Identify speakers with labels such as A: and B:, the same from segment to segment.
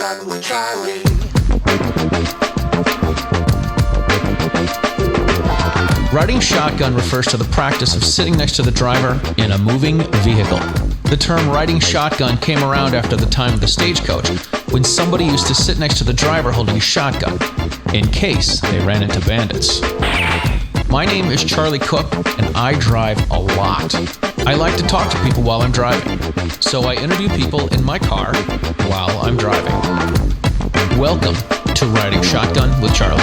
A: Shotgun with Charlie.
B: Riding shotgun refers to the practice of sitting next to the driver in a moving vehicle. The term riding shotgun came around after the time of the stagecoach, when somebody used to sit next to the driver holding a shotgun, in case they ran into bandits. My name is Charlie Cook, and I drive a lot. I like to talk to people while I'm driving, so I interview people in my car while I'm driving. Welcome to Riding Shotgun with Charlie.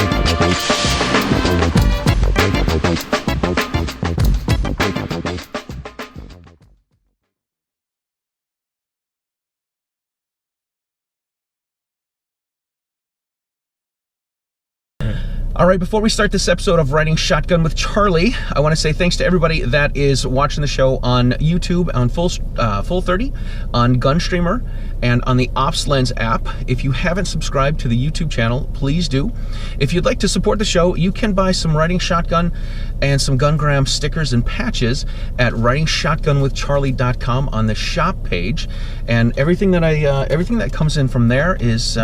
B: All right, before we start this episode of Riding Shotgun with Charlie, I want to say thanks to everybody that is watching the show on YouTube, on Full 30, on Gunstreamer, and on the OpsLens app. If you haven't subscribed to the YouTube channel, please do. If you'd like to support the show, you can buy some Riding Shotgun and some Gungram stickers and patches at ridingshotgunwithcharlie.com on the shop page. And everything that comes in from there is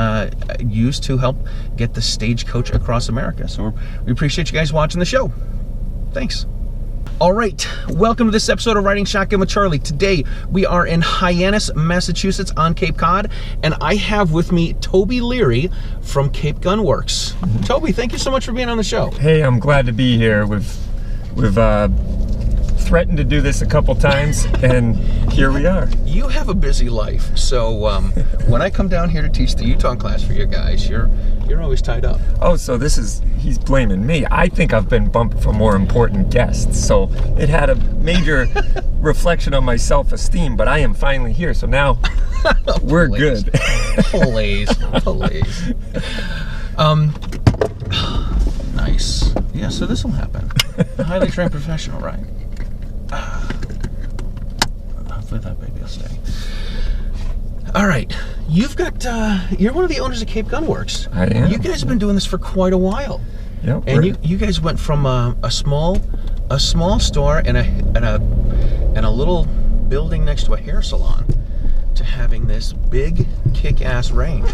B: used to help get the stagecoach across America. So we appreciate you guys watching the show. Thanks. All right, welcome to this episode of Riding Shotgun with Charlie. Today we are in Hyannis, Massachusetts on Cape Cod, and I have with me Toby Leary from Cape Gun Works. Toby, thank you so much for being on the show.
C: Hey, I'm glad to be here. We've threatened to do this a couple times, and here we are.
B: You have a busy life, so when I come down here to teach the Utah class for you guys, you're always tied up.
C: Oh, so he's blaming me. I think I've been bumped for more important guests, so it had a major reflection on my self-esteem, but I am finally here, so now we're good.
B: Please. Nice. Yeah, so this will happen. A highly trained professional, right? Hopefully that baby will stay. All right, you're one of the owners of Cape Gun Works.
C: I am.
B: You guys have been doing this for quite a while.
C: Yep.
B: And you guys went from a small store and a little building next to a hair salon to having this big kick-ass range.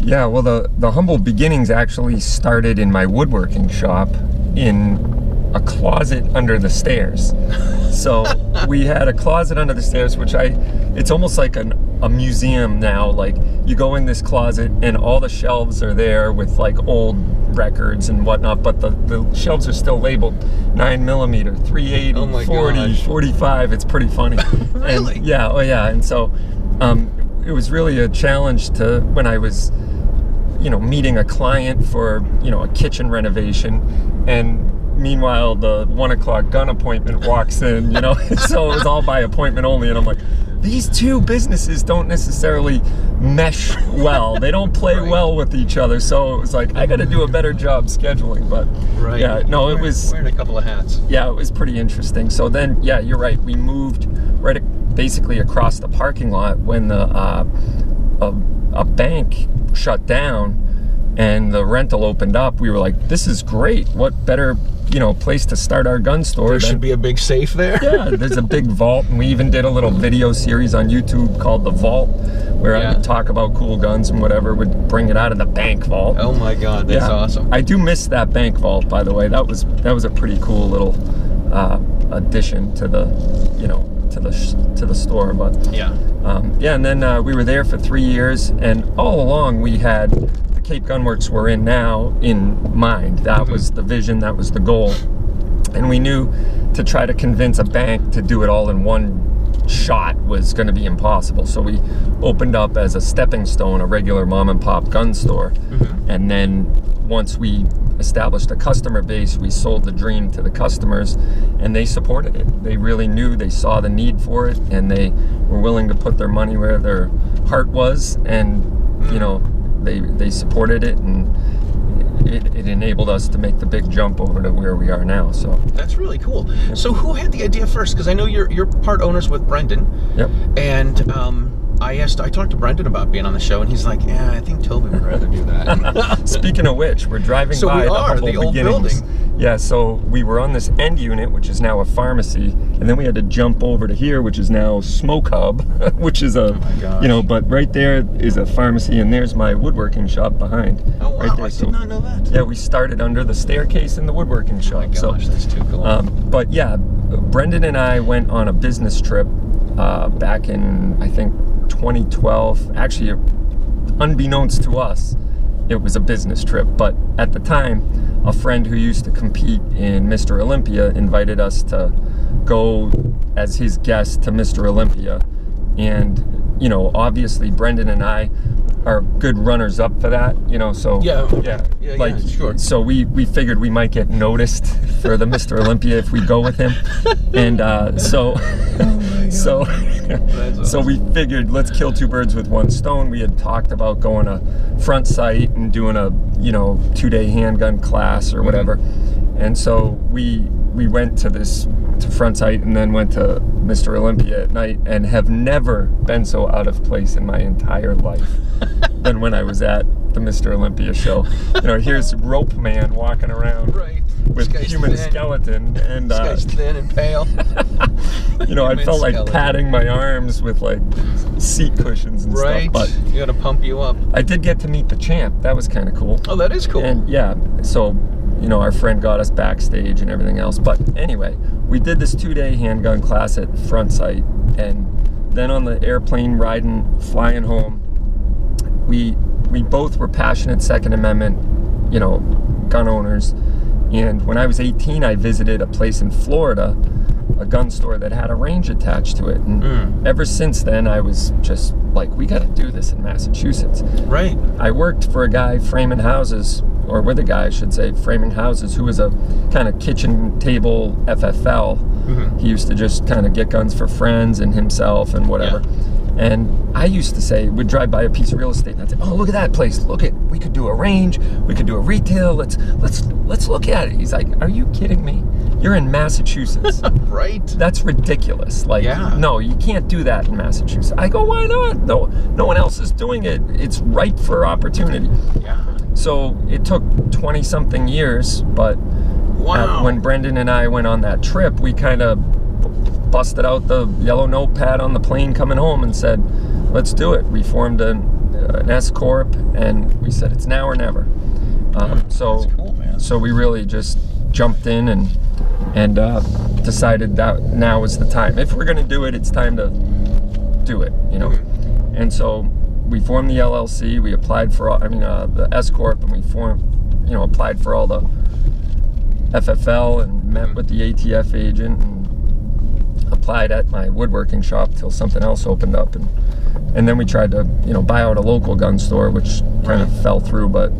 C: Yeah, well, the humble beginnings actually started in my woodworking shop in a closet under the stairs. So we had a closet under the stairs, which it's almost like a museum now. Like, you go in this closet and all the shelves are there with like old records and whatnot, but the shelves are still labeled 9mm, 380, 40, gosh. 45. It's pretty funny.
B: Really?
C: And, yeah, oh yeah. And so it was really a challenge to, when I was meeting a client for a kitchen renovation, and meanwhile the 1 o'clock gun appointment walks in, so it was all by appointment only, and I'm like, these two businesses don't necessarily mesh well. They don't play well with each other, so it was like, I got to do a better job scheduling. But
B: right.
C: Yeah, no, it was
B: wearing a couple of hats.
C: Yeah, it was pretty interesting. So then, yeah, you're right, we moved basically across the parking lot when a bank shut down and the rental opened up. We were like, this is great. What better place to start our gun store?
B: There should be a big safe there.
C: Yeah, there's a big vault, and we even did a little video series on YouTube called The Vault, where I would talk about cool guns and whatever, would bring it out of the bank vault.
B: Oh my God, that's awesome.
C: I do miss that bank vault, by the way. That was a pretty cool little addition to the to the store. But and then we were there for 3 years, and all along we had the Cape Gun Works we're in now in mind. That was the vision, that was the goal, and we knew to try to convince a bank to do it all in one shot was going to be impossible. So we opened up as a stepping stone, a regular mom and pop gun store, and then once we established a customer base, we sold the dream to the customers, and they supported it. They really knew, they saw the need for it, and they were willing to put their money where their heart was, and they supported it, and it enabled us to make the big jump over to where we are now. So
B: that's really cool. So who had the idea first? Because I know you're part owners with Brendon.
C: Yep.
B: And I talked to Brendon about being on the show, and he's like, yeah, I think Toby would rather do that.
C: Speaking of which, we're driving by the
B: old
C: beginnings.
B: building.
C: Yeah, so we were on this end unit, which is now a pharmacy, and then we had to jump over to here, which is now Smoke Hub, which is a, but right there is a pharmacy, and there's my woodworking shop behind.
B: Oh, wow,
C: right there.
B: I did not know that.
C: Yeah, we started under the staircase in the woodworking shop.
B: Oh my gosh, that's too cool.
C: But yeah, Brendon and I went on a business trip back in, I think, 2012. Actually, unbeknownst to us, it was a business trip, but at the time, a friend who used to compete in Mr. Olympia invited us to go as his guest to Mr. Olympia. And, obviously Brendon and I are good runners up for that, so sure. So we figured we might get noticed for the Mr. Olympia if we go with him. And so we figured, let's kill two birds with one stone. We had talked about going to front sight and doing a 2-day handgun class or whatever. And so we went to front sight and then went to Mr. Olympia at night, and have never been so out of place in my entire life than when I was at the Mr. Olympia show. Here's Rope Man walking around with human skeleton, and
B: this guy's thin and pale.
C: I felt like patting my arms with like seat cushions and stuff. But
B: you got to pump you up.
C: I did get to meet the champ. That was kind of cool.
B: Oh, that is cool.
C: And yeah, so our friend got us backstage and everything else. But anyway, we did this 2-day handgun class at front sight, and then on the airplane flying home, we both were passionate Second Amendment, gun owners. And when I was 18, I visited a place in Florida, a gun store that had a range attached to it. And ever since then, I was just like, we got to do this in Massachusetts.
B: Right.
C: I worked for a guy framing houses, or with a guy, I should say, framing houses, who was a kind of kitchen table FFL. He used to just kind of get guns for friends and himself and whatever. Yeah. And I used to say, we'd drive by a piece of real estate, and I'd say, oh, look at that place. We could do a range. We could do a retail. Let's look at it. He's like, are you kidding me? You're in Massachusetts.
B: Right.
C: That's ridiculous. No, you can't do that in Massachusetts. I go, why not? No one else is doing it. It's ripe for opportunity.
B: Yeah.
C: So it took 20-something years, but when Brendon and I went on that trip, we kind of busted out the yellow notepad on the plane coming home and said, let's do it. We formed an S Corp, and we said, it's now or never.
B: That's cool, man.
C: So we really just jumped in and decided that now was the time. If we're going to do it, it's time to do it, And so we formed the LLC. We applied for the S Corp, and we applied for all the FFL and met with the ATF agent and applied at my woodworking shop till something else opened up, and then we tried to buy out a local gun store, which kind of fell through. But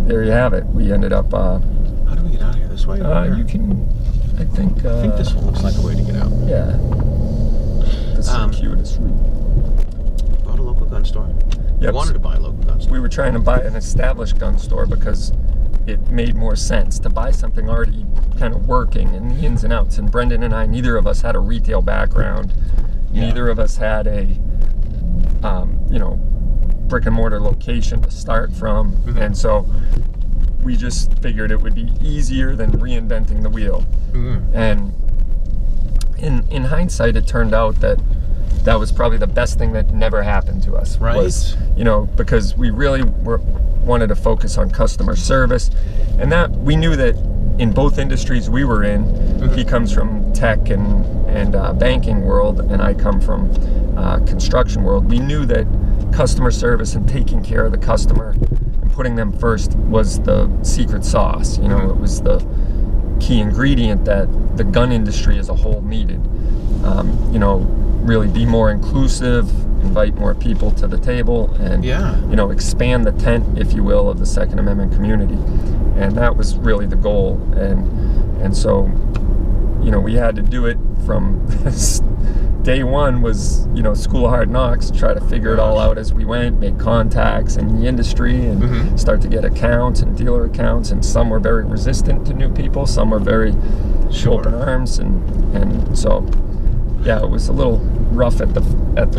C: there you have it. We ended up.
B: How do we get out of here? This way?
C: You can. I think
B: this one looks like a way to get out.
C: Yeah. The circuitous route.
B: Bought a local gun store.
C: Yep.
B: We wanted to buy a local gun store.
C: We were trying to buy an established gun store because it made more sense to buy something already kind of working in the ins and outs. And Brendon and I, neither of us had a retail background. Yeah. Neither of us had a, brick and mortar location to start from. And so we just figured it would be easier than reinventing the wheel. And in hindsight, it turned out that was probably the best thing that never happened to us.
B: Right.
C: Was, because we really wanted to focus on customer service, and that we knew that in both industries we were in. He comes from tech and banking world, and I come from construction world. We knew that customer service and taking care of the customer and putting them first was the secret sauce. It was the key ingredient that the gun industry as a whole needed. Really be more inclusive, invite more people to the table, and expand the tent, if you will, of the Second Amendment community. And that was really the goal. And so, we had to do it from day one was, school of hard knocks, try to figure it all out as we went, make contacts in the industry, and start to get accounts and dealer accounts. And some were very resistant to new people, some were very open arms, and so yeah, it was a little rough at the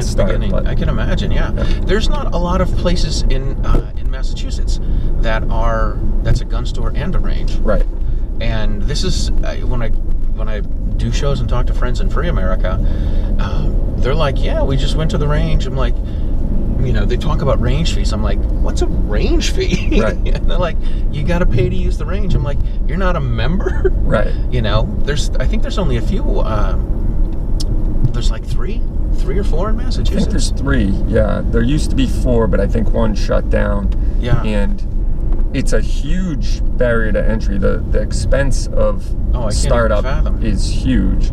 C: start.
B: Beginning.
C: But,
B: I can imagine. Yeah. There's not a lot of places in Massachusetts that's a gun store and a range.
C: Right.
B: And this is when I do shows and talk to friends in Free America, they're like, yeah, we just went to the range. I'm like, they talk about range fees. I'm like, what's a range fee?
C: Right.
B: And they're like, you got to pay to use the range. I'm like, you're not a member?
C: Right.
B: I think there's only a few. There's like three or four in Massachusetts.
C: I think there's 3. Yeah, there used to be 4, but I think 1 shut down.
B: Yeah.
C: And it's a huge barrier to entry. The expense of startup is huge,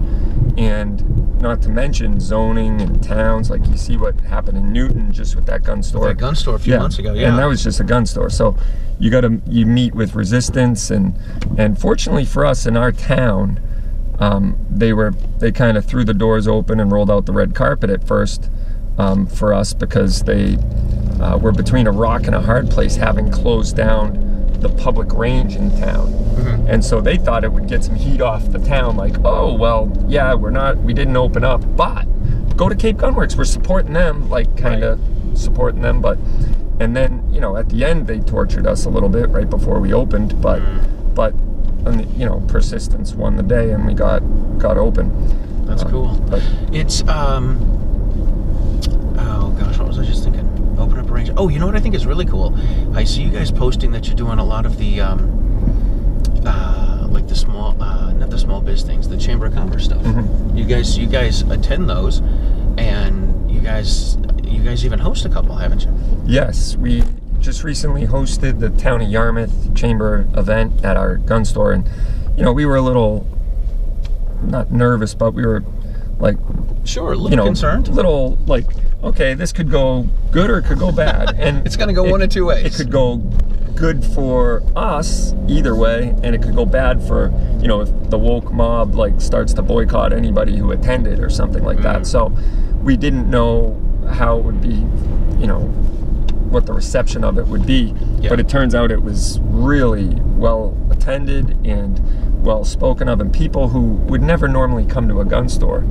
C: and not to mention zoning and towns. Like, you see what happened in Newton just with that gun store.
B: That gun store a few months ago. Yeah.
C: And that was just a gun store. So you meet with resistance, and fortunately for us in our town, they kind of threw the doors open and rolled out the red carpet at first for us, because they were between a rock and a hard place, having closed down the public range in town. Mm-hmm. And so they thought it would get some heat off the town, like, oh, well, yeah, we didn't open up, but go to Cape Gunworks, we're supporting them, like, kind of supporting them. And then, at the end, they tortured us a little bit right before we opened, but persistence won the day, and we got open.
B: That's cool. But it's oh gosh, what was I just thinking? Open up a range. Oh, you know what I think is really cool? I see you guys posting that you're doing a lot of the like the small, not the small biz things, the Chamber of Commerce stuff. Mm-hmm. You guys attend those, and you guys even host a couple, haven't you?
C: Yes, we just recently hosted the Town of Yarmouth Chamber event at our gun store, and we were a little, not nervous, but we were like,
B: sure, a little concerned,
C: little like, okay, this could go good or it could go bad, and
B: it's gonna go one of two ways.
C: It could go good for us either way, and it could go bad for, if the woke mob like starts to boycott anybody who attended or something like that. So we didn't know how it would be, what the reception of it would be. Yeah. But it turns out it was really well attended and well spoken of, and people who would never normally come to a gun store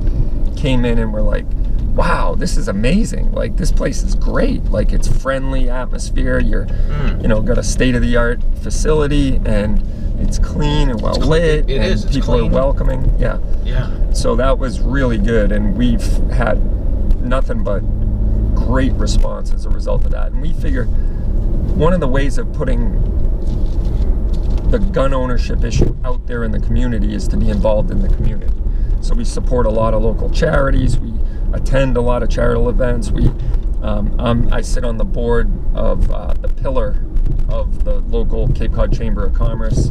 C: came in and were like, wow, this is amazing. Like, this place is great. Like, it's friendly atmosphere. You're, got a state-of-the-art facility, and it's clean and well lit.
B: It is.
C: People are welcoming. Yeah.
B: Yeah.
C: So that was really good, and we've had nothing but great response as a result of that. And we figure one of the ways of putting the gun ownership issue out there in the community is to be involved in the community. So we support a lot of local charities. We attend a lot of charitable events. I sit on the board of the pillar of the local Cape Cod Chamber of Commerce,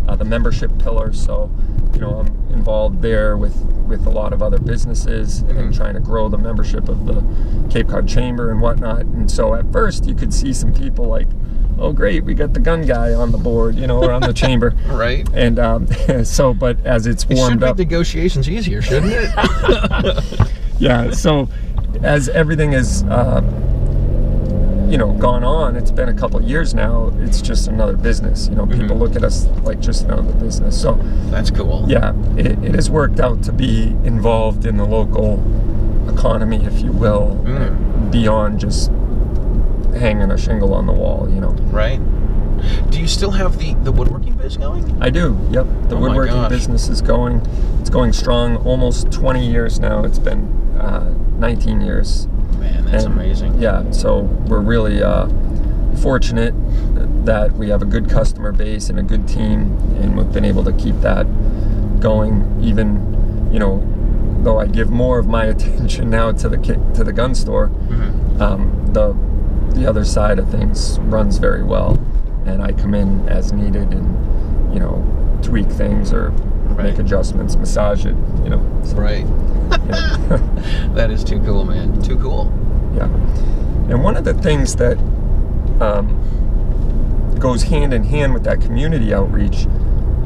C: the membership pillar. So, I'm involved there with a lot of other businesses and trying to grow the membership of the Cape Cod Chamber and whatnot. And so at first you could see some people like, oh great, we got the gun guy on the board, or on the chamber.
B: Right.
C: And but as it's warmed up,
B: it should make negotiations easier, shouldn't it?
C: Yeah. So as everything has gone on, it's been a couple of years now, it's just another business. People look at us like just another business. So
B: that's cool.
C: Yeah, it has worked out to be involved in the local economy, if you will, beyond just hanging a shingle on the wall,
B: Right. Do you still have the woodworking biz going?
C: I do, yep. The woodworking business is going. It's going strong, almost 20 years now. It's been 19 years.
B: Man, that's amazing.
C: Yeah, so we're really fortunate that we have a good customer base and a good team, and we've been able to keep that going, even, though I give more of my attention now to the gun store. The other side of things runs very well, and I come in as needed and, tweak things or make adjustments, massage it, So,
B: right. That is too cool, man. Too cool.
C: Yeah. And one of the things that goes hand in hand with that community outreach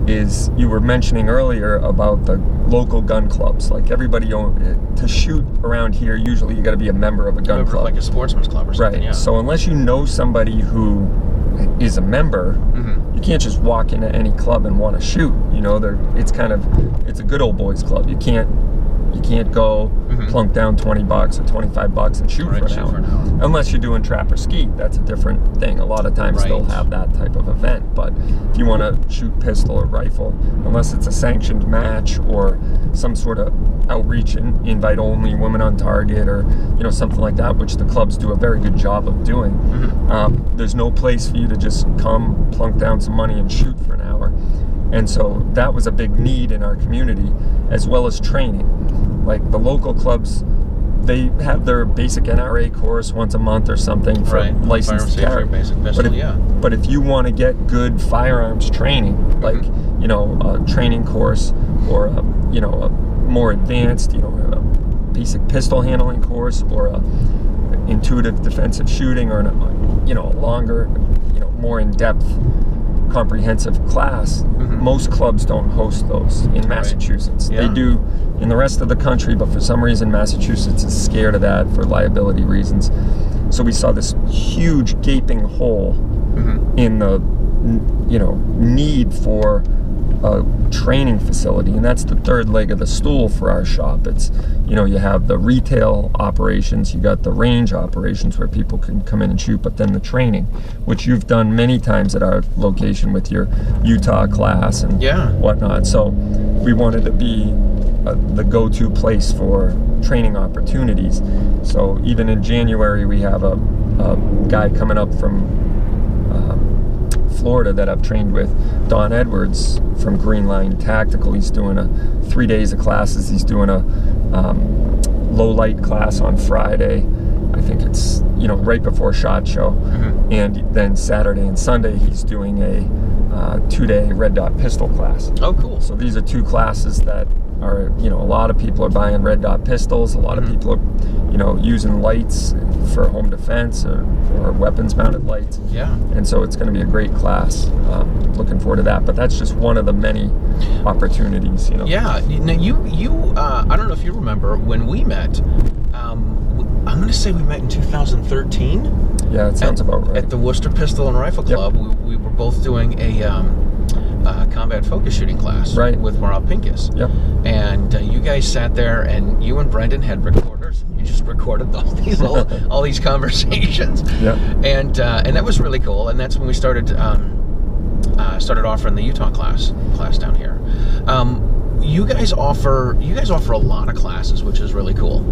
C: is, you were mentioning earlier about the local gun clubs. Like, everybody to shoot around here, usually you got to be a member of a gun club,
B: like a sportsman's club or something.
C: Right.
B: Yeah.
C: So unless you know somebody who is a member, you can't just walk into any club and want to shoot. It's a good old boys club. You can't You can't go plunk down $20 or $25 and shoot for an hour. Unless you're doing trap or skeet, that's a different thing. A lot of times they'll have that type of event. But if you want to shoot pistol or rifle, unless it's a sanctioned match or some sort of outreach and invite only, women on target, or something like that, which the clubs do a very good job of doing, there's no place for you to just come plunk down some money and shoot for an hour. And so that was a big need in our community, as well as training. Like the local clubs, they have their basic NRA course once a month or something for licensed carry. But if you want to get good firearms training, like a training course or a more advanced, a basic pistol handling course or a intuitive defensive shooting or a longer, more in-depth comprehensive class, most clubs don't host those in Massachusetts. They do in the rest of the country, but for some reason Massachusetts is scared of that for liability reasons. So we saw this huge gaping hole in the need for a training facility, and that's the third leg of the stool for our shop. It's you have the retail operations, you got the range operations where people can come in and shoot, but then the training, which you've done many times at our location with your Utah class and whatnot. So we wanted to be the go-to place for training opportunities. So even in January we have a guy coming up from Florida that I've trained with, Don Edwards from Green Line Tactical. He's doing 3 days of classes. He's doing a low light class on Friday. I think it's right before SHOT Show, and then Saturday and Sunday he's doing a 2-day red dot pistol class.
B: Oh, cool!
C: So these are two classes that are a lot of people are buying red dot pistols. A lot of people are using lights for home defense or weapons mounted lights. And so it's going to be a great class. Looking forward to that. But that's just one of the many opportunities. Now
B: you I don't know if you remember when we met. I'm going to say we met in 2013.
C: Yeah, it sounds about right.
B: At the Worcester Pistol and Rifle Club. We were both doing a combat focus shooting class with Rob Pincus. And you guys sat there, and you and Brendon had recorders. You just recorded all these conversations. And that was really cool. And that's when we started offering the Utah class down here. You guys offer a lot of classes, which is really cool.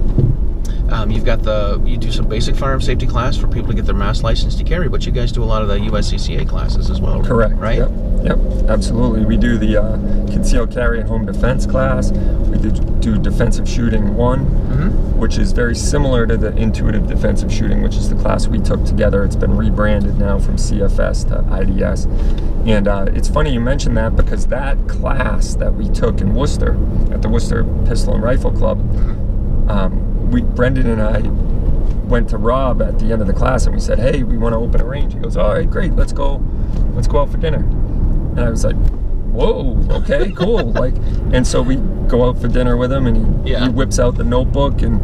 B: You do some basic firearm safety class for people to get their mass license to carry, but you guys do a lot of the USCCA classes as well.
C: Correct.
B: Right?
C: Yep, absolutely. We do the concealed carry and home defense class. We do defensive shooting 1, which is very similar to the intuitive defensive shooting, which is the class we took together. It's been rebranded now from CFS to IDS. And it's funny you mentioned that, because that class that we took in Worcester at the Worcester Pistol and Rifle Club, Brendon and I went to Rob at the end of the class and we said, hey, we want to open a range. He goes, all right, great, let's go out for dinner. And I was like, whoa, okay, cool. And so we go out for dinner with him, and he whips out the notebook, and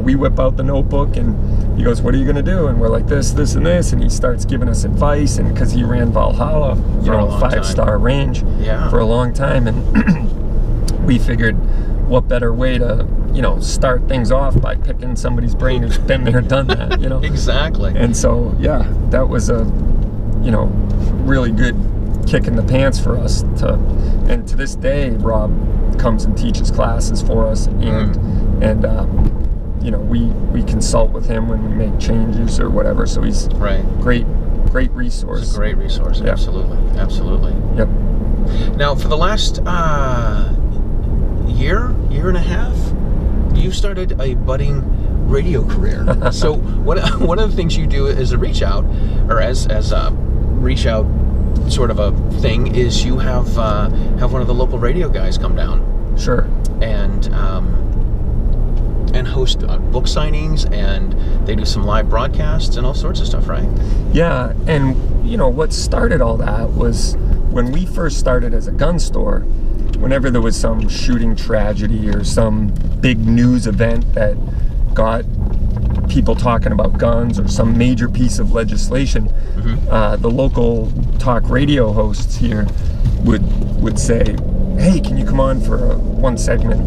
C: we whip out the notebook, and he goes, what are you going to do? And we're like, this, and this, and he starts giving us advice, and because he ran Valhalla, a 5-star range for a long time, and we figured, what better way to start things off by picking somebody's brain who's been there, done that,
B: Exactly.
C: And so that was a really good kick in the pants for us and to this day Rob comes and teaches classes for us, and we consult with him when we make changes or whatever, so he's great resource.
B: It's a great resource. Absolutely.
C: Yep.
B: Now for the last year and a half, you started a budding radio career. So one of the things you do as a reach out, or as a reach out sort of a thing, is you have one of the local radio guys come down.
C: Sure.
B: And host book signings, and they do some live broadcasts and all sorts of stuff, right?
C: Yeah, and what started all that was when we first started as a gun store. Whenever there was some shooting tragedy or some big news event that got people talking about guns, or some major piece of legislation, the local talk radio hosts here would say, hey, can you come on for one segment?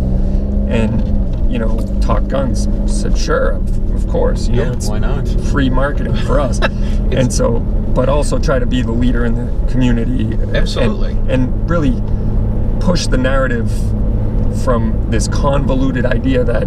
C: and, you know, talk guns. I said, sure, of course. You know, it's
B: why not?
C: Free marketing for us. And so, but also try to be the leader in the community.
B: Absolutely.
C: And really push the narrative from this convoluted idea that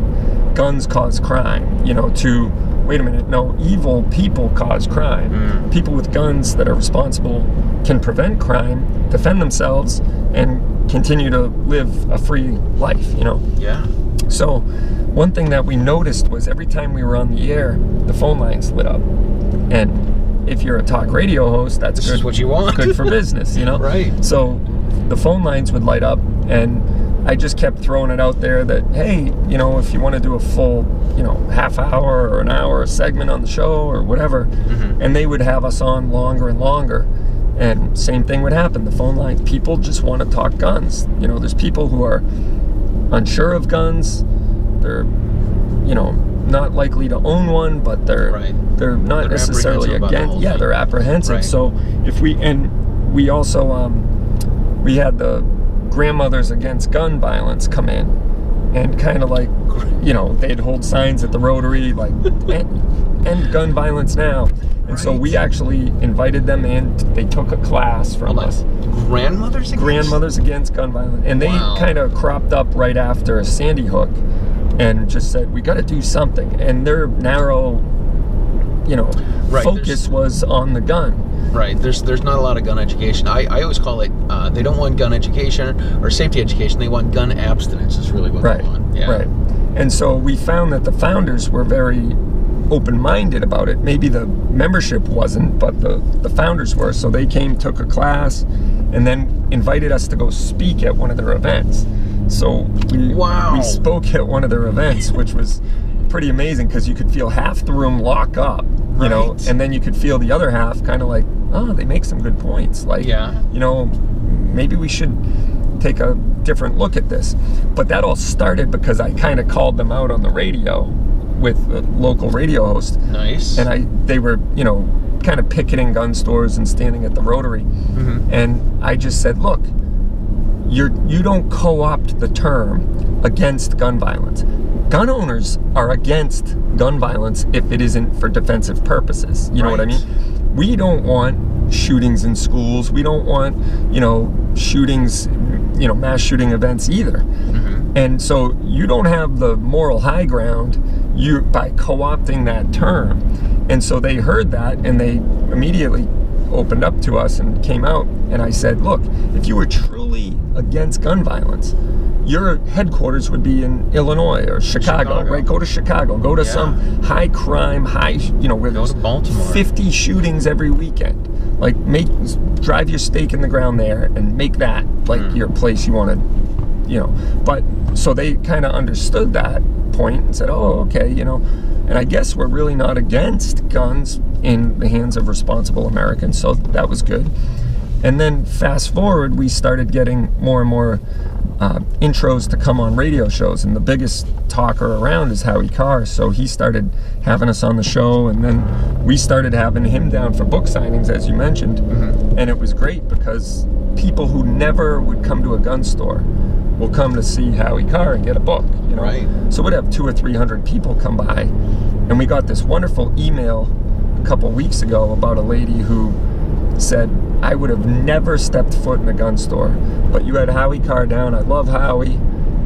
C: guns cause crime, you know, to, wait a minute, no, evil people cause crime. People with guns that are responsible can prevent crime, defend themselves, and continue to live a free life, you know?
B: Yeah.
C: So one thing that we noticed was every time we were on the air, the phone lines lit up. And if you're a talk radio host, that's
B: this
C: good.
B: Is what you want.
C: Good for business, you know?
B: Right.
C: So the phone lines would light up, and I just kept throwing it out there that, hey, you know, if you want to do a full, you know, half hour or an hour segment on the show or whatever, and they would have us on longer and longer. And same thing would happen. The phone line, people just want to talk guns. You know, there's people who are unsure of guns. They're, you know, not likely to own one, but they're not necessarily against. Yeah, they're apprehensive. Right. So if we also we had the grandmothers against gun violence come in, and kind of like, you know, they'd hold signs at the Rotary like end gun violence now. And so we actually invited them in. They took a class from us.
B: Grandmothers
C: against gun violence. And they kind of cropped up right after Sandy Hook and just said, we got to do something. And their narrow, you know, focus was on the gun.
B: Right. There's not a lot of gun education. I always call it, they don't want gun education or safety education. They want gun abstinence is really what they want. Yeah.
C: Right. And so we found that the founders were very open-minded about it. Maybe the membership wasn't, but the founders were. So they came, took a class, and then invited us to go speak at one of their events. So we spoke at one of their events, which was pretty amazing because you could feel half the room lock up, you know, and then you could feel the other half kind of like, oh, they make some good points. Like, you know, maybe we should take a different look at this. But that all started because I kind of called them out on the radio with a local radio host.
B: Nice.
C: And they were, you know, kind of picketing gun stores and standing at the Rotary. And I just said, look, you don't co-opt the term against gun violence. Gun owners are against gun violence if it isn't for defensive purposes. You know what I mean? We don't want shootings in schools. We don't want, you know, shootings, you know, mass shooting events either. And so you don't have the moral high ground by co-opting that term. And so they heard that, and they immediately opened up to us and came out. And I said, look, if you were truly against gun violence, your headquarters would be in Illinois or Chicago, right? Go to Chicago. Go to some high crime, you know, where there's 50 shootings every weekend. Like, drive your stake in the ground there and make that like your place you want to, you know. But so they kind of understood that point and said, oh, okay, you know. And I guess we're really not against guns in the hands of responsible Americans, so that was good. And then fast forward, we started getting more and more intros to come on radio shows, and the biggest talker around is Howie Carr, so he started having us on the show, and then we started having him down for book signings, as you mentioned. And it was great because people who never would come to a gun store will come to see Howie Carr and get a book, you know. So we'd have 200 or 300 people come by, and we got this wonderful email a couple weeks ago about a lady who said, I would have never stepped foot in a gun store, but you had Howie Carr down. I love Howie.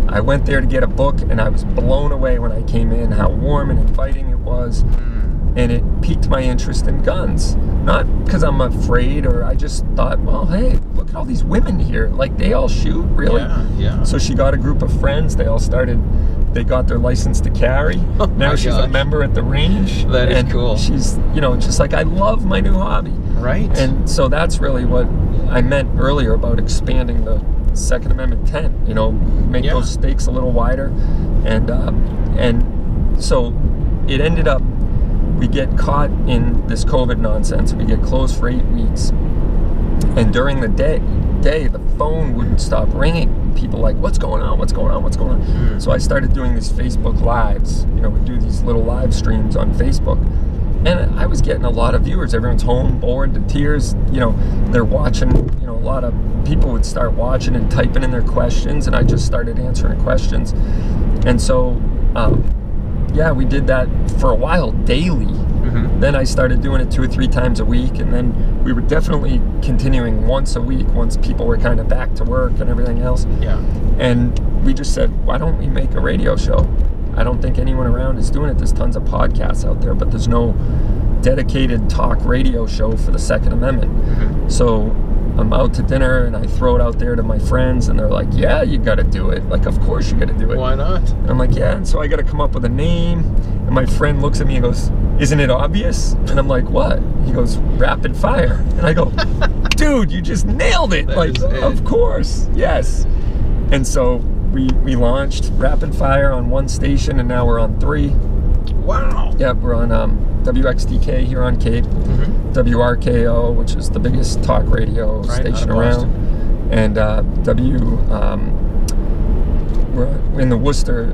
C: I went there to get a book, and I was blown away when I came in, how warm and inviting it was. And it piqued my interest in guns. Not because I'm afraid, or I just thought, well, hey, look at all these women here. Like, they all shoot, really?
B: Yeah.
C: So she got a group of friends. They all they got their license to carry. Now she's a member at the range.
B: That is cool.
C: She's, you know, just like, I love my new hobby.
B: Right.
C: And so that's really what I meant earlier about expanding the Second Amendment tent, you know, make those stakes a little wider. And so it ended up, we get caught in this COVID nonsense. We get closed for 8 weeks. And during the day, the phone wouldn't stop ringing. People like, what's going on? What's going on? What's going on? So I started doing these Facebook Lives. You know, we do these little live streams on Facebook. And I was getting a lot of viewers. Everyone's home, bored to tears. You know, they're watching. You know, a lot of people would start watching and typing in their questions, and I just started answering questions. And so, yeah, we did that for a while daily. Then I started doing it 2 or 3 times a week, and then we were definitely continuing once a week once people were kind of back to work and everything else.
B: Yeah.
C: And we just said, why don't we make a radio show? I don't think anyone around is doing it. There's tons of podcasts out there, but there's no dedicated talk radio show for the Second Amendment. So I'm out to dinner and I throw it out there to my friends, and they're like, yeah, you got to do it. Like, of course you got to do it.
B: Why not?
C: And I'm like, yeah. And so I got to come up with a name. And my friend looks at me and goes, isn't it obvious? And I'm like, what? He goes, Rapid Fire. And I go, dude, you just nailed it.
B: That
C: like, of course, yes. And so we launched Rapid Fire on 1 station, and now we're on 3.
B: Wow.
C: Yeah, we're on WXDK here on Cape, WRKO, which is the biggest talk radio station around, and we're in the Worcester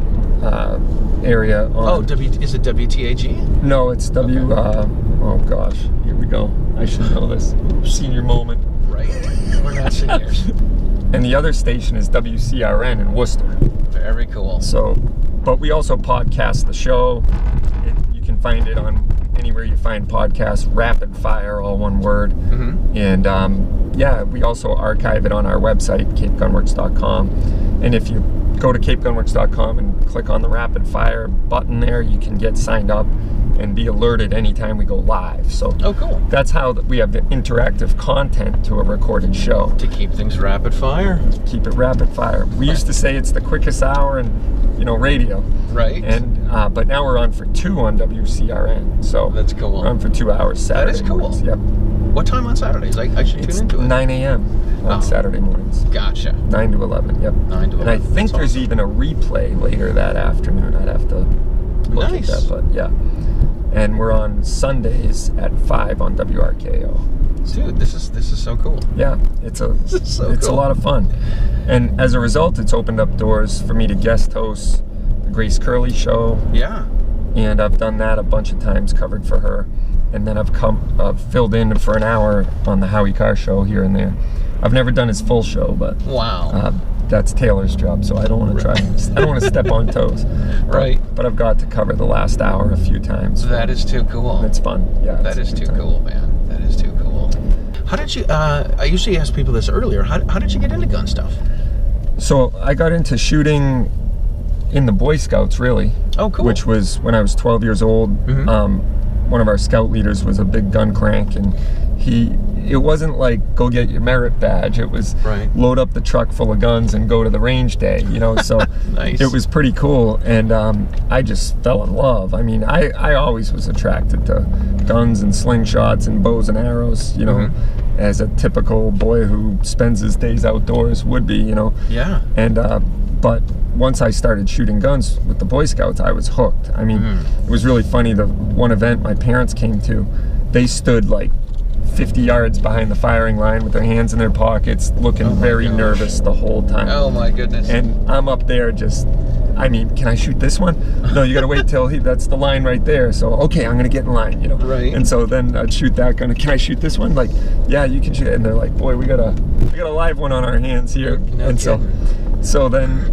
C: area. On,
B: is it WTAG?
C: No, it's oh gosh, here we go. I should know this. Senior moment.
B: Right. We're not seniors.
C: And the other station is WCRN in Worcester.
B: Very cool.
C: So, but we also podcast the show. You can find it on anywhere you find podcasts, Rapid Fire, all one word. And yeah, we also archive it on our website, capegunworks.com. And if you go to capegunworks.com and click on the Rapid Fire button there, you can get signed up and be alerted anytime we go live. So
B: cool.
C: That's how we have the interactive content to a recorded show.
B: To keep things rapid fire.
C: Keep it rapid fire. We used to say it's the quickest hour in, radio.
B: Right.
C: And but now we're on for 2 on WCRN. So
B: that's cool.
C: We're on for 2 hours Saturday.
B: That is cool.
C: Mornings. Yep.
B: What time on Saturdays? I should tune into it.
C: 9 a.m. on Saturday mornings.
B: Gotcha.
C: 9 to 11. Yep.
B: 9 to 11.
C: And I think there's even a replay later that afternoon. I'd have to look at that, but yeah. And we're on Sundays at 5 on WRKO.
B: Dude, this is so cool.
C: Yeah, it's a lot of fun. And as a result, it's opened up doors for me to guest host the Grace Curley show.
B: Yeah.
C: And I've done that a bunch of times, covered for her. And then I've filled in for an hour on the Howie Carr show here and there. I've never done his full show, but
B: wow.
C: That's Taylor's job, so I don't want to try. I don't want to step on toes.
B: Right.
C: But I've got to cover the last hour a few times.
B: That is too cool.
C: It's fun. Yeah.
B: That is too cool, man. That is too cool. How did you? I usually ask people this earlier. How did you get into gun stuff?
C: So I got into shooting in the Boy Scouts, really.
B: Oh, cool.
C: Which was when I was 12 years old. One of our scout leaders was a big gun crank, and it wasn't like go get your merit badge. It was load up the truck full of guns and go to the range day, so
B: nice.
C: It was pretty cool. And I just fell in love. I mean, I always was attracted to guns and slingshots and bows and arrows, as a typical boy who spends his days outdoors would be,
B: Yeah.
C: And but once I started shooting guns with the Boy Scouts, I was hooked. I mean, it was really funny. The one event my parents came to, they stood like 50 yards behind the firing line with their hands in their pockets, looking very nervous the whole time.
B: Oh my goodness.
C: And I'm up there just, I mean, can I shoot this one? No, you gotta wait till that's the line right there. So, okay, I'm gonna get in line,
B: Right.
C: And so then I'd shoot that gun. Can I shoot this one? Like, yeah, you can shoot it. And they're like, boy, we got a live one on our hands here.
B: No
C: and
B: kidding.
C: so then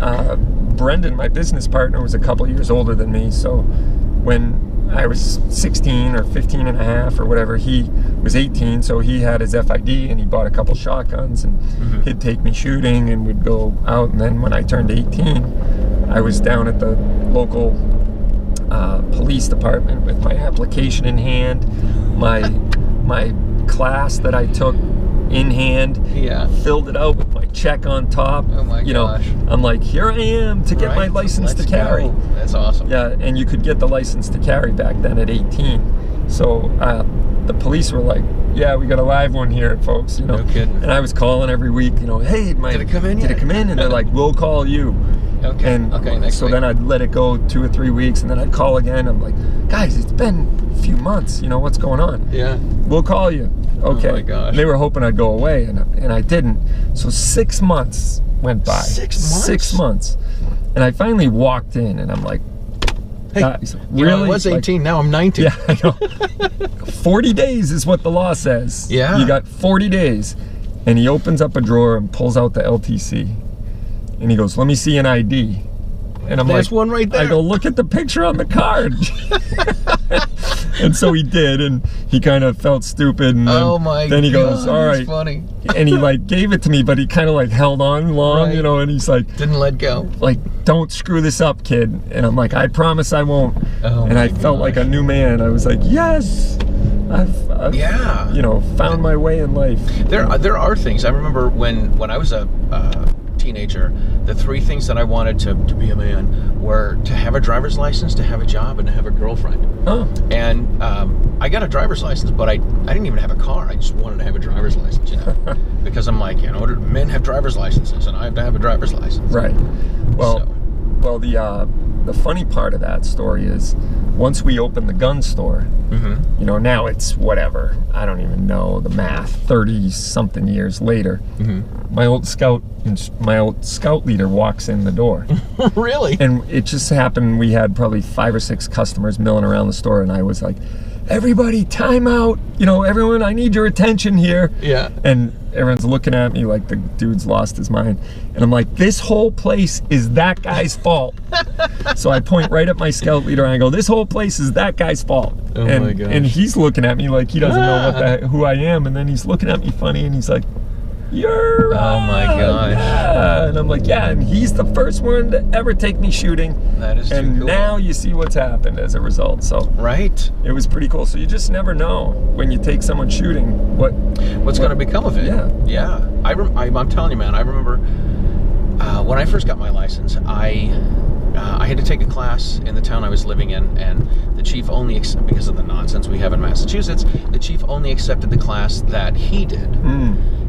C: Brendon, my business partner, was a couple years older than me. So when I was 16 or 15 and a half or whatever, he was 18, so he had his FID and he bought a couple shotguns, and he'd take me shooting and we'd go out. And then when I turned 18, I was down at the local police department with my application in hand, my class that I took in hand, filled it out with my check on top.
B: Oh my gosh.
C: I'm like, here I am to get my license to carry.
B: Go. That's awesome.
C: Yeah, and you could get the license to carry back then at 18. So the police were like, yeah, we got a live one here, folks.
B: No kidding.
C: And I was calling every week, hey,
B: did it come in yet?
C: Did it come in? And they're like, we'll call you.
B: Okay.
C: And
B: next
C: so
B: week.
C: then I'd let it go 2 or 3 weeks, and then I'd call again. I'm like, guys, it's been a few months. What's going on?
B: Yeah.
C: We'll call you. Okay.
B: Oh my gosh.
C: And they were hoping I'd go away, and I didn't. So 6 months went by.
B: 6 months?
C: 6 months. And I finally walked in, and I'm like,
B: hey,
C: guys, really?
B: I was 18, now I'm 19.
C: Yeah, I know. 40 days is what the law says.
B: Yeah.
C: You got 40 days. And he opens up a drawer and pulls out the LTC. And he goes, let me see an ID. And I'm
B: There's
C: like,
B: one right there.
C: I go, look at the picture on the card. And so he did, and he kind of felt stupid. And then he goes, all right.
B: Funny.
C: And he like gave it to me, but he kind of like held on long,
B: right.
C: you know, and he's like,
B: didn't let go.
C: Like, don't screw this up, kid. And I'm like, I promise I won't. And I felt like a new man. I was like, yes, I've you know, found my way in life.
B: There are things. I remember when I was a teenager, the 3 things that I wanted to be a man were to have a driver's license, to have a job, and to have a girlfriend.
C: Oh.
B: And I got a driver's license, but I didn't even have a car. I just wanted to have a driver's license, you know, because I'm like, you know, men have driver's licenses, and I have to have a driver's license.
C: Right. Well, the funny part of that story is, once we opened the gun store, you know, now it's whatever, I don't even know the math, 30-something years later, my old scout leader walks in the door.
B: Really?
C: And it just happened, we had probably 5 or 6 customers milling around the store, and I was like, everybody, time out, you know, everyone, I need your attention here.
B: Yeah.
C: And everyone's looking at me like the dude's lost his mind. And I'm like, this whole place is that guy's fault. So I point right at my scout leader and I go, this whole place is that guy's fault.
B: Oh my gosh.
C: And he's looking at me like he doesn't know who I am. And then he's looking at me funny and he's like, you're
B: oh my gosh.
C: Yeah. And I'm like, yeah, and he's the first one to ever take me shooting.
B: That is too cool.
C: And now you see what's happened as a result. So
B: right.
C: It was pretty cool. So you just never know when you take someone shooting
B: what's going to become of it.
C: Yeah.
B: Yeah. I'm telling you, man, I remember when I first got my license, I had to take a class in the town I was living in, and the chief only, because of the nonsense we have in Massachusetts, the chief only accepted the class that he did.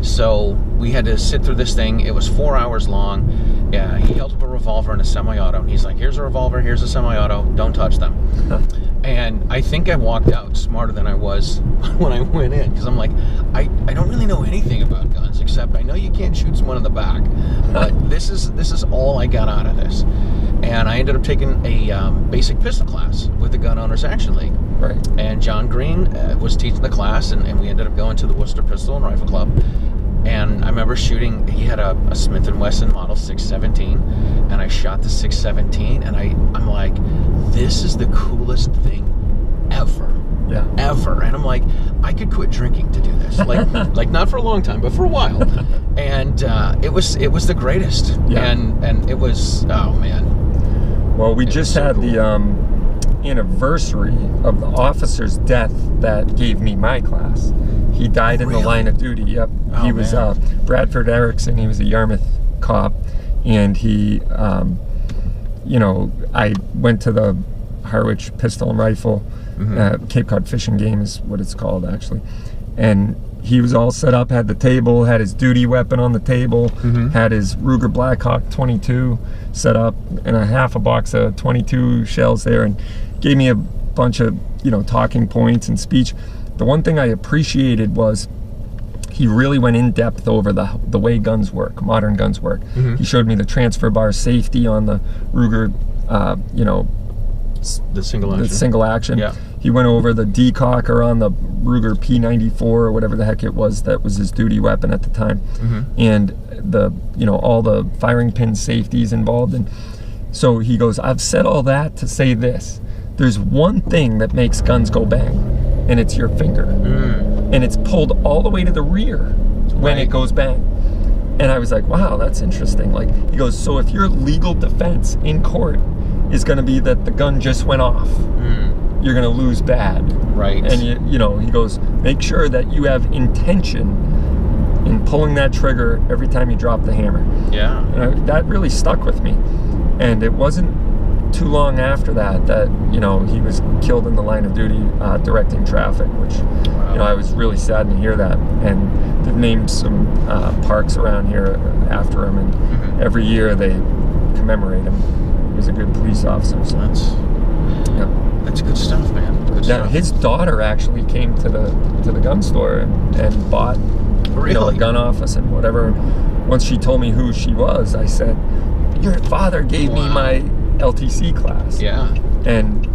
B: So we had to sit through this thing. It was 4 hours long. He held up a revolver and a semi-auto, and he's like, here's a revolver, here's a semi-auto, don't touch them. And I think I walked out smarter than I was when I went in, because I'm like, I don't really know anything about guns, except I know you can't shoot someone in the back, but this is all I got out of this. And I ended up taking a basic pistol class with the Gun Owners Action League.
C: Right.
B: And John Green was teaching the class, and we ended up going to the Worcester Pistol and Rifle Club. And I remember shooting, he had a Smith & Wesson Model 617, and I shot the 617, and I'm like, this is the coolest thing ever.
C: Yeah.
B: Ever. And I'm like, I could quit drinking to do this. Like not for a long time, but for a while. And it was the greatest.
C: Yeah.
B: And it was, oh man.
C: Well, we just had the anniversary of the officer's death that gave me my class. He died in the line of duty. Yep.
B: Oh,
C: he was Bradford Erickson. He was a Yarmouth cop, and he, you know, I went to the Harwich Pistol and Rifle, Cape Cod Fishing Game is what it's called actually, and he was all set up, had the table, had his duty weapon on the table, had his Ruger Blackhawk 22 set up, and a half a box of 22 shells there, and gave me a bunch of, you know, talking points and speech. The one thing I appreciated was he really went in depth over the way guns work, modern guns work. He showed me the transfer bar safety on the Ruger, you know,
B: the single action. Yeah.
C: He went over the decocker on the Ruger P94 or whatever the heck it was that was his duty weapon at the time, and the, you know, all the firing pin safeties involved. And so he goes, I've said all that to say this: there's one thing that makes guns go bang, and it's your finger, and it's pulled all the way to the rear when it goes bang. And I was like, wow, that's interesting. Like, he goes, so if your legal defense in court is going to be that the gun just went off, you're going to lose bad. Right. And you know, he goes, make sure that you have intention in pulling that trigger every time you drop the hammer. Yeah. And that really stuck with me. And it wasn't too long after that you know, he was killed in the line of duty directing traffic, which, you know, I was really sad to hear that. And they've named some parks around here after him, and every year they commemorate him. He was a good police officer. So
B: that's good stuff, man. Good stuff.
C: His daughter actually came to the gun store and bought, you know, a gun off us and whatever. Once she told me who she was, I said, your father gave me my LTC class. Yeah. And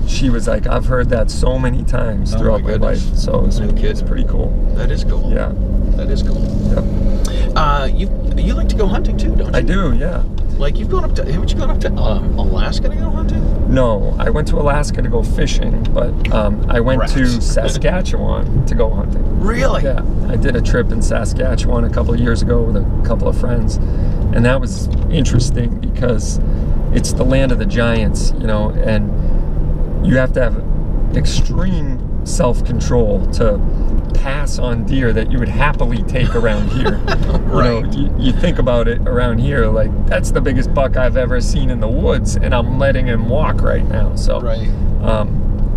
C: she was like, I've heard that so many times throughout my life. So it's pretty cool.
B: That is cool.
C: Yeah.
B: That is cool.
C: Yep.
B: You like to go hunting too, don't you?
C: I do, yeah.
B: Like, you've gone up to, haven't you gone up to Alaska to go hunting?
C: No, I went to Alaska to go fishing, but I went to Saskatchewan to go hunting.
B: Really?
C: Yeah, I did a trip in Saskatchewan a couple of years ago with a couple of friends, and that was interesting because it's the land of the giants, you know, and you have to have extreme self-control to pass on deer that you would happily take around here.
B: Right.
C: You know, you think about it around here, like, that's the biggest buck I've ever seen in the woods, and I'm letting him walk right now. So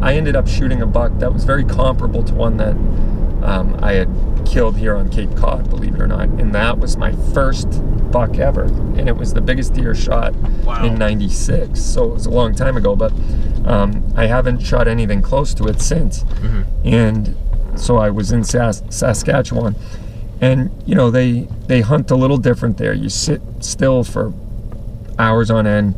C: I ended up shooting a buck that was very comparable to one that I had killed here on Cape Cod, believe it or not, and that was my first buck ever, and it was the biggest deer shot in '96, so it was a long time ago, but I haven't shot anything close to it since. And so I was in Saskatchewan, and you know, they hunt a little different there. You sit still for hours on end,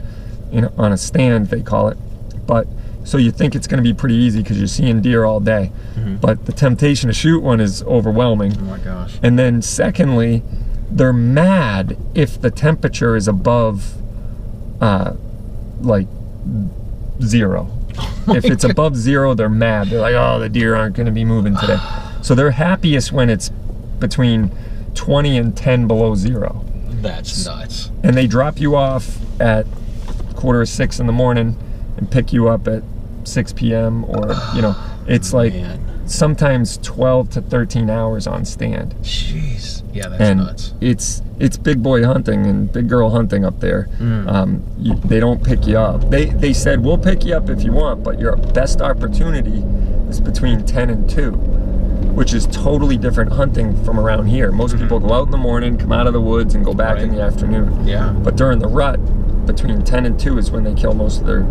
C: you know, on a stand they call it, but so you think it's going to be pretty easy because you're seeing deer all day, but the temptation to shoot one is overwhelming. Oh my gosh. And then secondly, they're mad if the temperature is above like 0. If it's above 0, they're mad. They're like, oh, the deer aren't going to be moving today. So they're happiest when it's between 20 and 10 below 0.
B: That's nuts.
C: And they drop you off at 5:45 in the morning and pick you up at 6 p.m. or, you know, it's like sometimes 12 to 13 hours on stand.
B: Jeez. Yeah, that's nuts.
C: It's big boy hunting and big girl hunting up there. They don't pick you up. They said, we'll pick you up if you want, but your best opportunity is between 10 and 2, which is totally different hunting from around here. Most people go out in the morning, come out of the woods, and go back in the afternoon. Yeah. But during the rut, between 10 and 2 is when they kill most of their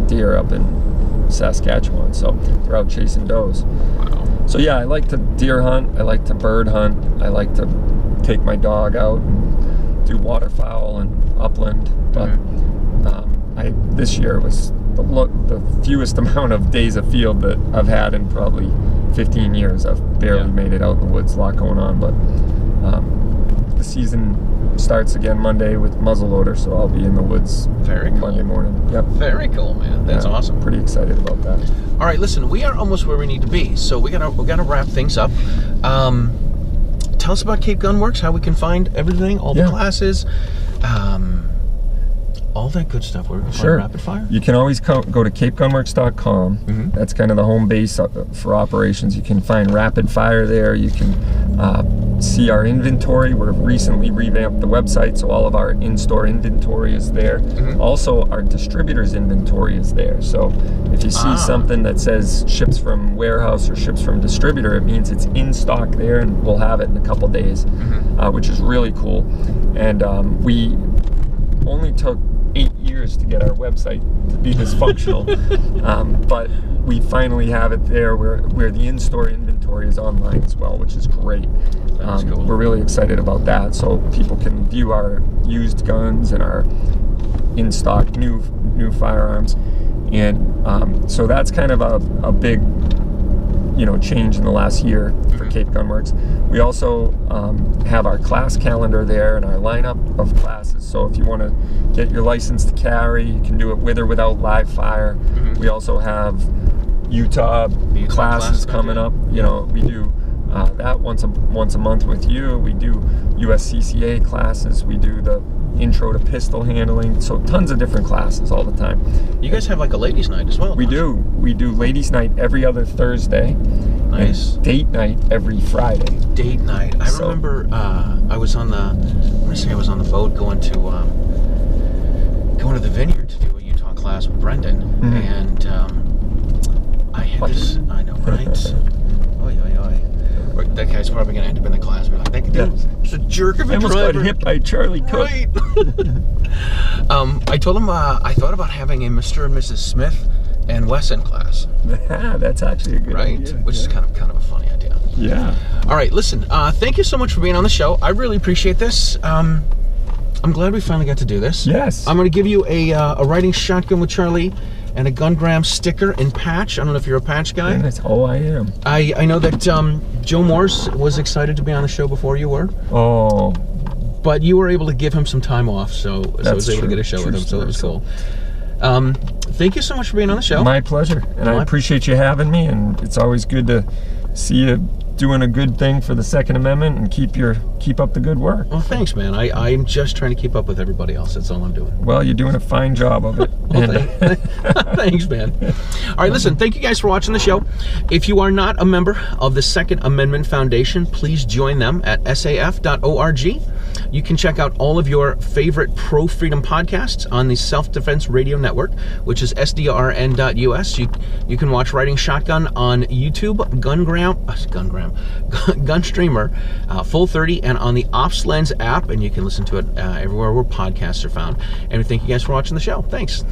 C: deer up in Saskatchewan, so they're out chasing does. Wow. So yeah, I like to deer hunt, I like to bird hunt, I like to take my dog out and do waterfowl and upland, but this year was the fewest amount of days of field that I've had in probably 15 years. I've barely made it out in the woods, a lot going on, but the season starts again Monday with muzzleloader, so I'll be in the woods Monday morning. Yep.
B: Very cool, man. That's awesome.
C: Pretty excited about that.
B: All right, listen, we are almost where we need to be, so we gotta wrap things up. Tell us about Cape Gun Works, how we can find everything, all the classes, all that good stuff. Where we can find Rapid Fire.
C: You can always go to capegunworks.com. That's kind of the home base for operations. You can find Rapid Fire there. You can see our inventory. We've recently revamped the website, so all of our in-store inventory is there. Also, our distributor's inventory is there. So if you see something that says ships from warehouse or ships from distributor, it means it's in stock there, and we'll have it in a couple days, which is really cool. And we only took 8 years to get our website to be this functional, but we finally have it there where the in-store inventory is online as well, which is great. Cool. We're really excited about that, so people can view our used guns and our in-stock new firearms, and so that's kind of a big, you know, change in the last year for Cape Gun Works. We also have our class calendar there and our lineup of classes. So if you want to get your license to carry, you can do it with or without live fire. We also have Utah classes coming up. You know, we do that once a month with you. We do USCCA classes. We do the intro to pistol handling. So tons of different classes all the time.
B: You guys have like a ladies' night as well.
C: We do. We do ladies' night every other Thursday. Nice. And date night every Friday.
B: Date night. I remember I was on the boat going to the vineyard to do a Utah class with Brendon, and I had this. I know, right? That guy's probably going to end up in the class. We're like, that dude's a jerk of a driver. I almost got hit by Charlie Cook. Right. I told him I thought about having a Mr. and Mrs. Smith and Wesson class.
C: That's actually a good idea.
B: Which is kind of a funny idea.
C: Yeah.
B: All right, listen. Thank you so much for being on the show. I really appreciate this. I'm glad we finally got to do this.
C: Yes.
B: I'm going to give you a riding shotgun with Charlie and a Gungram sticker and patch. I don't know if you're a patch guy.
C: Yes. Oh, I am.
B: I know that Joe Morse was excited to be on the show before you were.
C: Oh,
B: But you were able to give him some time off, so I was able to get a show with him, so that was cool. Thank you so much for being on the show.
C: My pleasure, and I appreciate you having me, and it's always good to see you doing a good thing for the Second Amendment and keep up the good work.
B: Well, thanks, man. I'm just trying to keep up with everybody else. That's all I'm doing.
C: Well, you're doing a fine job of it.
B: Thanks, man. All right, listen, thank you guys for watching the show. If you are not a member of the Second Amendment Foundation, please join them at saf.org. You can check out all of your favorite pro-freedom podcasts on the Self-Defense Radio Network, which is sdrn.us. You can watch Riding Shotgun on YouTube, Gunstreamer, Full 30, and on the Ops Lens app, and you can listen to it everywhere where podcasts are found. And we thank you guys for watching the show. Thanks.